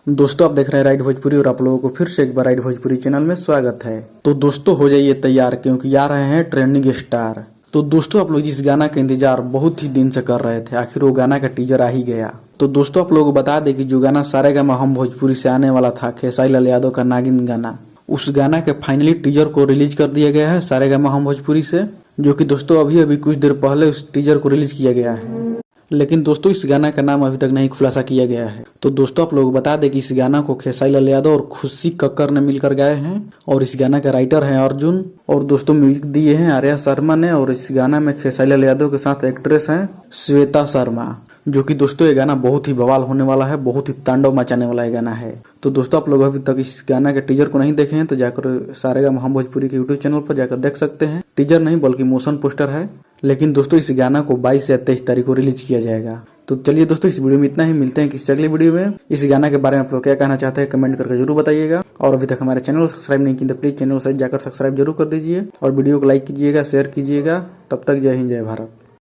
दोस्तों आप देख रहे हैं राइट भोजपुरी और आप लोगों को फिर से एक बार राइट भोजपुरी चैनल में स्वागत है। तो दोस्तों हो जाइए तैयार क्योंकि आ रहे हैं ट्रेंडिंग स्टार। तो दोस्तों आप लोग जिस गाना का इंतजार बहुत ही दिन से कर रहे थे, आखिर वो गाना का टीजर आ ही गया। तो दोस्तों आप लोगों को बता दें कि जो गाना सारेगामा हम भोजपुरी से आने वाला था, खेसारी लाल यादव का नागिन गाना, उस गाना के फाइनली टीजर को रिलीज कर दिया गया है सारेगामा हम भोजपुरी से, जो कि दोस्तों अभी कुछ देर पहले उस टीजर को रिलीज किया गया है। लेकिन दोस्तों इस गाना का नाम अभी तक नहीं खुलासा किया गया है। तो दोस्तों आप लोग बता दें कि इस गाना को खेसारी लाल यादव और खुशी कक्कर ने मिलकर गाए हैं और इस गाना के राइटर हैं अर्जुन, और दोस्तों म्यूजिक दिए हैं आर्या शर्मा ने, और इस गाना में खेसारी लाल यादव के साथ एक्ट्रेस हैं श्वेता शर्मा, जो कि दोस्तों ये गाना बहुत ही बवाल होने वाला है, बहुत ही तांडव मचाने वाला ये गाना है। तो दोस्तों आप लोग अभी तक इस गाना के टीजर को नहीं देखे हैं तो जाकर सारेगामा हम भोजपुरी के यूट्यूब चैनल पर जाकर देख सकते हैं। टीजर नहीं बल्कि मोशन पोस्टर है। लेकिन दोस्तों इस गाना को 22 या 23 तारीख को रिलीज किया जाएगा। तो चलिए दोस्तों इस वीडियो में इतना ही, मिलते हैं किसी अगले वीडियो में। इस गाना के बारे में आप लोग क्या कहना चाहते हैं कमेंट करके जरूर बताइएगा, और अभी तक हमारे चैनल को सब्सक्राइब नहीं किया तो प्लीज चैनल से जाकर सब्सक्राइब जरूर कर दीजिए और वीडियो को लाइक कीजिएगा, शेयर कीजिएगा। तब तक जय हिंद जय भारत।